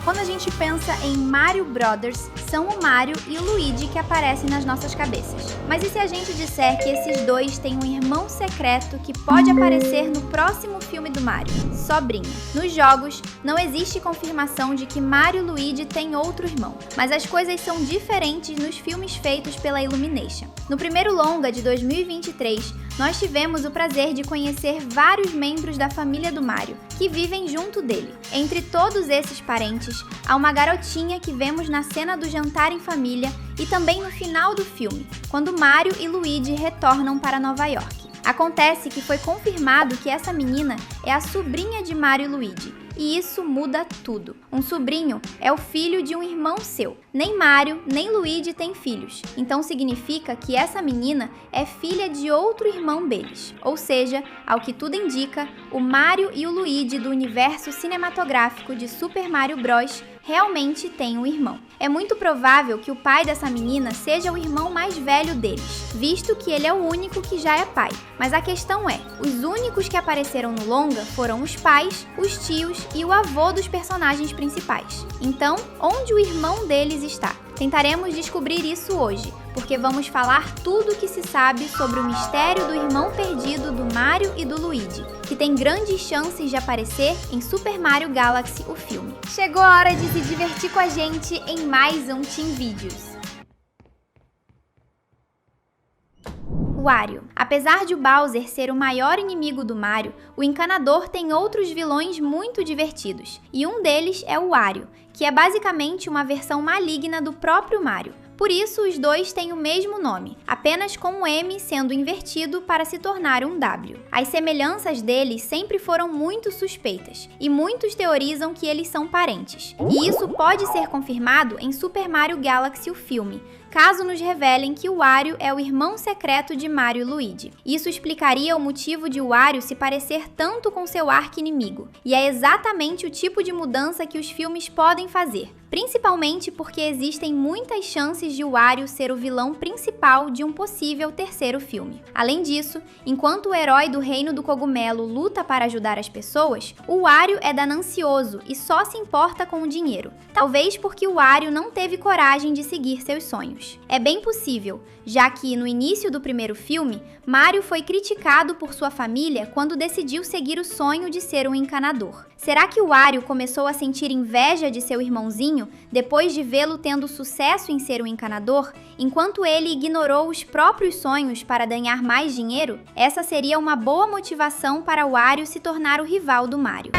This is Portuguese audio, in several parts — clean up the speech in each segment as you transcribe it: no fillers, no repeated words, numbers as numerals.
Quando a gente pensa em Mario Brothers, são o Mario e o Luigi que aparecem nas nossas cabeças. Mas e se a gente disser que esses dois têm um irmão secreto que pode aparecer no próximo filme do Mario? Sobrinha. Nos jogos, não existe confirmação de que Mario e Luigi têm outro irmão, mas as coisas são diferentes nos filmes feitos pela Illumination. No primeiro longa de 2023, nós tivemos o prazer de conhecer vários membros da família do Mario, que vivem junto dele. Entre todos esses parentes, há uma garotinha que vemos na cena do jantar em família e também no final do filme, quando Mario e Luigi retornam para Nova York. Acontece que foi confirmado que essa menina é a sobrinha de Mario e Luigi. E isso muda tudo. Um sobrinho é o filho de um irmão seu. Nem Mario, nem Luigi têm filhos. Então significa que essa menina é filha de outro irmão deles. Ou seja, ao que tudo indica, o Mario e o Luigi do universo cinematográfico de Super Mario Bros. Realmente têm um irmão. É muito provável que o pai dessa menina seja o irmão mais velho deles, visto que ele é o único que já é pai. Mas a questão é, os únicos que apareceram no longa foram os pais, os tios e o avô dos personagens principais. Então, onde o irmão deles está? Tentaremos descobrir isso hoje, porque vamos falar tudo o que se sabe sobre o mistério do irmão perdido do Mario e do Luigi, que tem grandes chances de aparecer em Super Mario Galaxy, o filme. Chegou a hora de se divertir com a gente em mais um Team Videos. Wario. Apesar de o Bowser ser o maior inimigo do Mario, o Encanador tem outros vilões muito divertidos, e um deles é o Wario, que é basicamente uma versão maligna do próprio Mario. Por isso, os dois têm o mesmo nome, apenas com o M sendo invertido para se tornar um W. As semelhanças deles sempre foram muito suspeitas, e muitos teorizam que eles são parentes. E isso pode ser confirmado em Super Mario Galaxy, o filme, caso nos revelem que o Wario é o irmão secreto de Mario e Luigi. Isso explicaria o motivo de Wario se parecer tanto com seu arqui-inimigo, e é exatamente o tipo de mudança que os filmes podem fazer, principalmente porque existem muitas chances de Wario ser o vilão principal de um possível terceiro filme. Além disso, enquanto o herói do Reino do Cogumelo luta para ajudar as pessoas, o Wario é ganancioso e só se importa com o dinheiro, talvez porque o Wario não teve coragem de seguir seus sonhos. É bem possível, já que no início do primeiro filme, Mario foi criticado por sua família quando decidiu seguir o sonho de ser um encanador. Será que o Wario começou a sentir inveja de seu irmãozinho depois de vê-lo tendo sucesso em ser um encanador, enquanto ele ignorou os próprios sonhos para ganhar mais dinheiro? Essa seria uma boa motivação para o Wario se tornar o rival do Mario.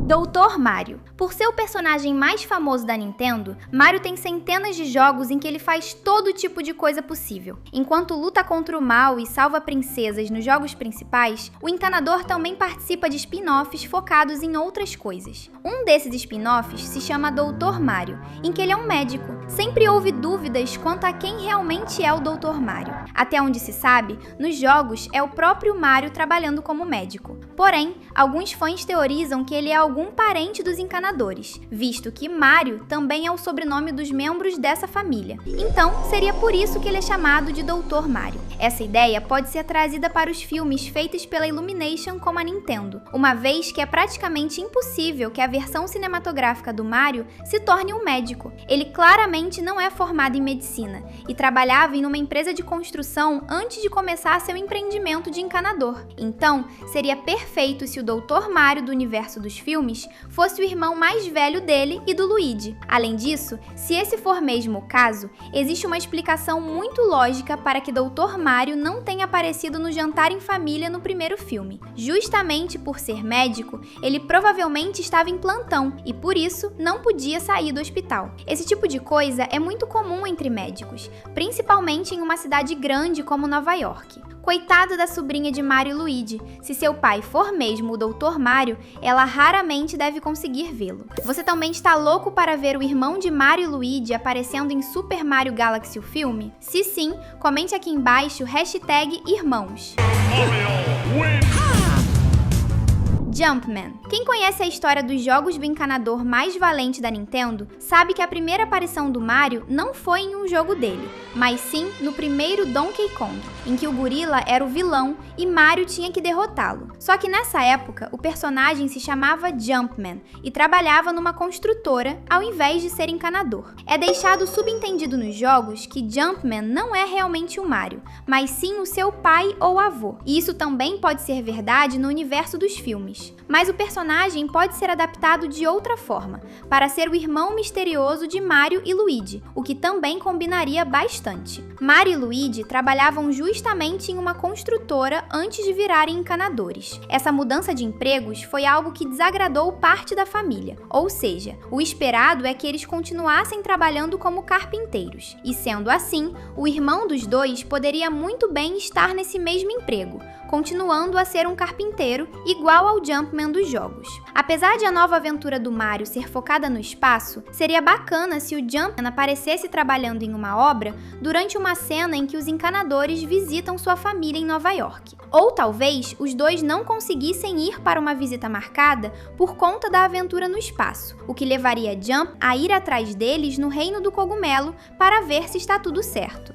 Dr. Mario. Por ser o personagem mais famoso da Nintendo, Mario tem centenas de jogos em que ele faz todo tipo de coisa possível. Enquanto luta contra o mal e salva princesas nos jogos principais, o Encanador também participa de spin-offs focados em outras coisas. Um desses spin-offs se chama Dr. Mario, em que ele é um médico. Sempre houve dúvidas quanto a quem realmente é o Dr. Mario. Até onde se sabe, nos jogos é o próprio Mario trabalhando como médico. Porém, alguns fãs teorizam que ele é algum parente dos encanadores, visto que Mario também é o sobrenome dos membros dessa família. Então, seria por isso que ele é chamado de Dr. Mario. Essa ideia pode ser trazida para os filmes feitos pela Illumination como a Nintendo, uma vez que é praticamente impossível que a versão cinematográfica do Mario se torne um médico. Ele claramente não é formado em medicina e trabalhava em uma empresa de construção antes de começar seu empreendimento de encanador. Então, seria perfeito se o Dr. Mario do universo dos filmes fosse o irmão mais velho dele e do Luigi. Além disso, se esse for mesmo o caso, existe uma explicação muito lógica para que Dr. Mario não tenha aparecido no jantar em família no primeiro filme. Justamente por ser médico, ele provavelmente estava em plantão e por isso não podia sair do hospital. Esse tipo de coisa é muito comum entre médicos, principalmente em uma cidade grande como Nova York. Coitado da sobrinha de Mario e Luigi, se seu pai for mesmo o Dr. Mario, ela raramente deve conseguir vê-lo. Você também está louco para ver o irmão de Mario e Luigi aparecendo em Super Mario Galaxy, o filme? Se sim, comente aqui embaixo #irmãos. Jumpman. Quem conhece a história dos jogos do encanador mais valente da Nintendo, sabe que a primeira aparição do Mario não foi em um jogo dele, mas sim no primeiro Donkey Kong, em que o gorila era o vilão e Mario tinha que derrotá-lo. Só que nessa época, o personagem se chamava Jumpman e trabalhava numa construtora ao invés de ser encanador. É deixado subentendido nos jogos que Jumpman não é realmente o Mario, mas sim o seu pai ou avô. E isso também pode ser verdade no universo dos filmes. Mas o personagem pode ser adaptado de outra forma, para ser o irmão misterioso de Mario e Luigi, o que também combinaria bastante. Mario e Luigi trabalhavam justamente em uma construtora antes de virarem encanadores. Essa mudança de empregos foi algo que desagradou parte da família, ou seja, o esperado é que eles continuassem trabalhando como carpinteiros. E sendo assim, o irmão dos dois poderia muito bem estar nesse mesmo emprego, continuando a ser um carpinteiro igual ao Jumpman dos jogos. Apesar de a nova aventura do Mario ser focada no espaço, seria bacana se o Jumpman aparecesse trabalhando em uma obra durante uma cena em que os encanadores visitam sua família em Nova York. Ou talvez os dois não conseguissem ir para uma visita marcada por conta da aventura no espaço, o que levaria Jump a ir atrás deles no Reino do Cogumelo para ver se está tudo certo.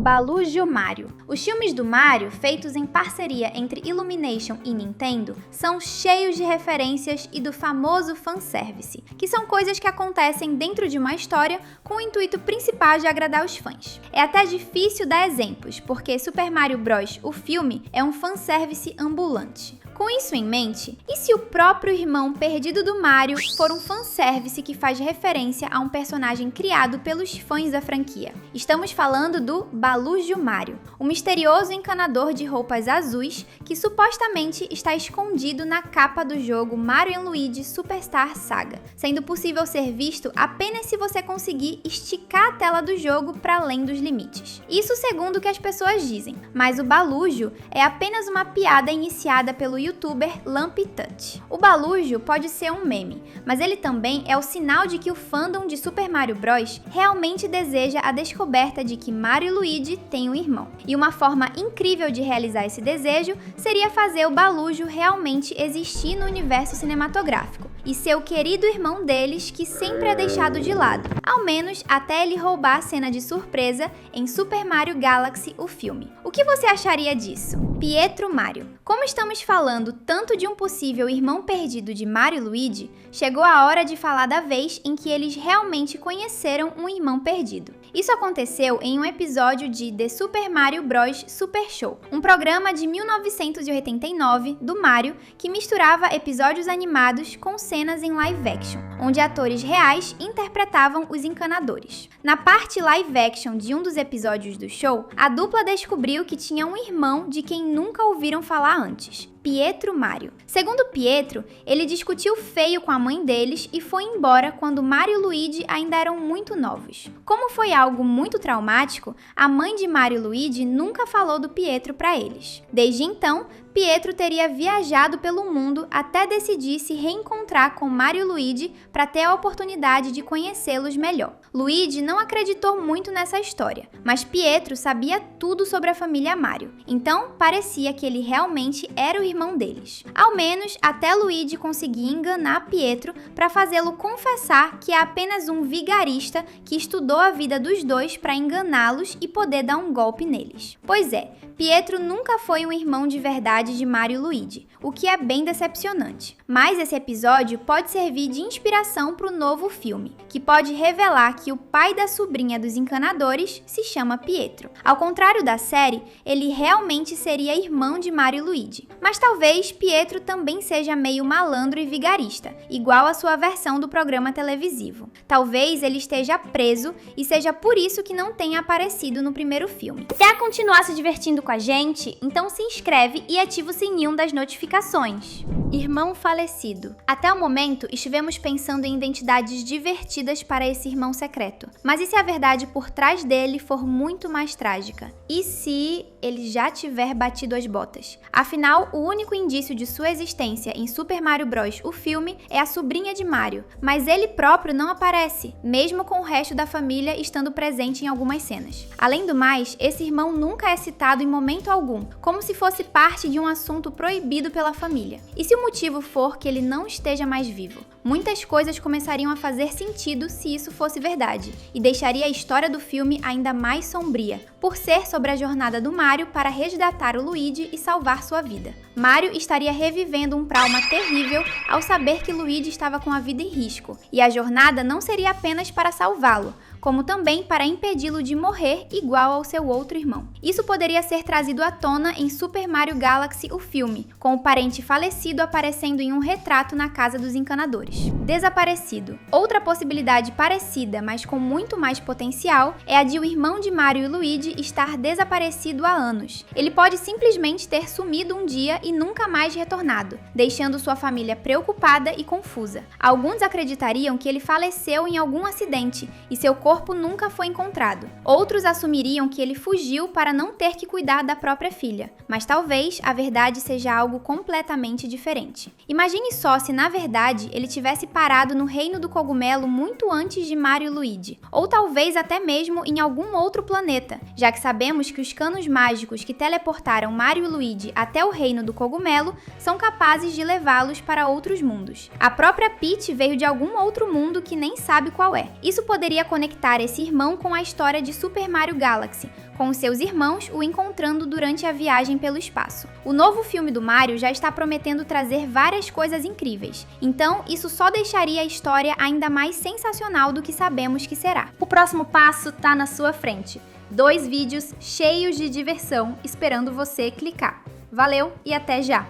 Balujo Mario. Os filmes do Mario, feitos em parceria entre Illumination e Nintendo, são cheios de referências e do famoso fanservice, que são coisas que acontecem dentro de uma história com o intuito principal de agradar os fãs. É até difícil dar exemplos, porque Super Mario Bros., o filme, é um fanservice ambulante. Com isso em mente, e se o próprio irmão perdido do Mario for um fanservice que faz referência a um personagem criado pelos fãs da franquia? Estamos falando do Balujo Mario, um misterioso encanador de roupas azuis que supostamente está escondido na capa do jogo Mario & Luigi Superstar Saga, sendo possível ser visto apenas se você conseguir esticar a tela do jogo para além dos limites. Isso segundo o que as pessoas dizem, mas o Balujo é apenas uma piada iniciada pelo youtuber LampTouch. O Balujo pode ser um meme, mas ele também é o sinal de que o fandom de Super Mario Bros. Realmente deseja a descoberta de que Mario e Luigi têm um irmão. E uma forma incrível de realizar esse desejo seria fazer o Balujo realmente existir no universo cinematográfico e ser o querido irmão deles que sempre é deixado de lado, ao menos até ele roubar a cena de surpresa em Super Mario Galaxy, o filme. O que você acharia disso? Pietro Mario. Como estamos falando tanto de um possível irmão perdido de Mario e Luigi, chegou a hora de falar da vez em que eles realmente conheceram um irmão perdido. Isso aconteceu em um episódio de The Super Mario Bros. Super Show, um programa de 1989 do Mario que misturava episódios animados com cenas em live action, onde atores reais interpretavam os encanadores. Na parte live action de um dos episódios do show, a dupla descobriu que tinha um irmão de quem nunca ouviram falar antes, Pietro Mario. Segundo Pietro, ele discutiu feio com a mãe deles e foi embora quando Mario e Luigi ainda eram muito novos. Como foi algo muito traumático, a mãe de Mario e Luigi nunca falou do Pietro para eles. Desde então, Pietro teria viajado pelo mundo até decidir se reencontrar com Mario e Luigi para ter a oportunidade de conhecê-los melhor. Luigi não acreditou muito nessa história, mas Pietro sabia tudo sobre a família Mario, então parecia que ele realmente era o irmão deles. Ao menos até Luigi conseguir enganar Pietro para fazê-lo confessar que é apenas um vigarista que estudou a vida dos dois para enganá-los e poder dar um golpe neles. Pois é, Pietro nunca foi um irmão de verdade de Mario e Luigi, o que é bem decepcionante. Mas esse episódio pode servir de inspiração para o novo filme, que pode revelar que o pai da sobrinha dos encanadores se chama Pietro. Ao contrário da série, ele realmente seria irmão de Mario e Luigi. Mas talvez Pietro também seja meio malandro e vigarista, igual a sua versão do programa televisivo. Talvez ele esteja preso e seja por isso que não tenha aparecido no primeiro filme. Quer continuar se divertindo com a gente? Então se inscreve e ativa o sininho das notificações. Irmão falecido. Até o momento, estivemos pensando em identidades divertidas para esse irmão secreto. Mas e se a verdade por trás dele for muito mais trágica? E se ele já tiver batido as botas? Afinal, o único indício de sua existência em Super Mario Bros., o filme, é a sobrinha de Mario, mas ele próprio não aparece, mesmo com o resto da família estando presente em algumas cenas. Além do mais, esse irmão nunca é citado em momento algum, como se fosse parte de um assunto proibido pela família. E se o motivo for que ele não esteja mais vivo. Muitas coisas começariam a fazer sentido se isso fosse verdade, e deixaria a história do filme ainda mais sombria, por ser sobre a jornada do Mario para resgatar o Luigi e salvar sua vida. Mario estaria revivendo um trauma terrível ao saber que Luigi estava com a vida em risco, e a jornada não seria apenas para salvá-lo, como também para impedi-lo de morrer igual ao seu outro irmão. Isso poderia ser trazido à tona em Super Mario Galaxy, o filme, com o parente falecido aparecendo em um retrato na Casa dos Encanadores. Desaparecido. Outra possibilidade parecida, mas com muito mais potencial, é a de o irmão de Mario e Luigi estar desaparecido há anos. Ele pode simplesmente ter sumido um dia e nunca mais retornado, deixando sua família preocupada e confusa. Alguns acreditariam que ele faleceu em algum acidente e seu corpo nunca foi encontrado. Outros assumiriam que ele fugiu para não ter que cuidar da própria filha, mas talvez a verdade seja algo completamente diferente. Imagine só se na verdade ele tivesse parado no Reino do Cogumelo muito antes de Mario e Luigi, ou talvez até mesmo em algum outro planeta, já que sabemos que os canos mágicos que teleportaram Mario e Luigi até o Reino do Cogumelo são capazes de levá-los para outros mundos. A própria Peach veio de algum outro mundo que nem sabe qual é. Isso poderia conectar esse irmão com a história de Super Mario Galaxy, com os seus irmãos o encontrando durante a viagem pelo espaço. O novo filme do Mario já está prometendo trazer várias coisas incríveis, então isso só deixaria a história ainda mais sensacional do que sabemos que será. O próximo passo tá na sua frente. 2 vídeos cheios de diversão esperando você clicar. Valeu e até já!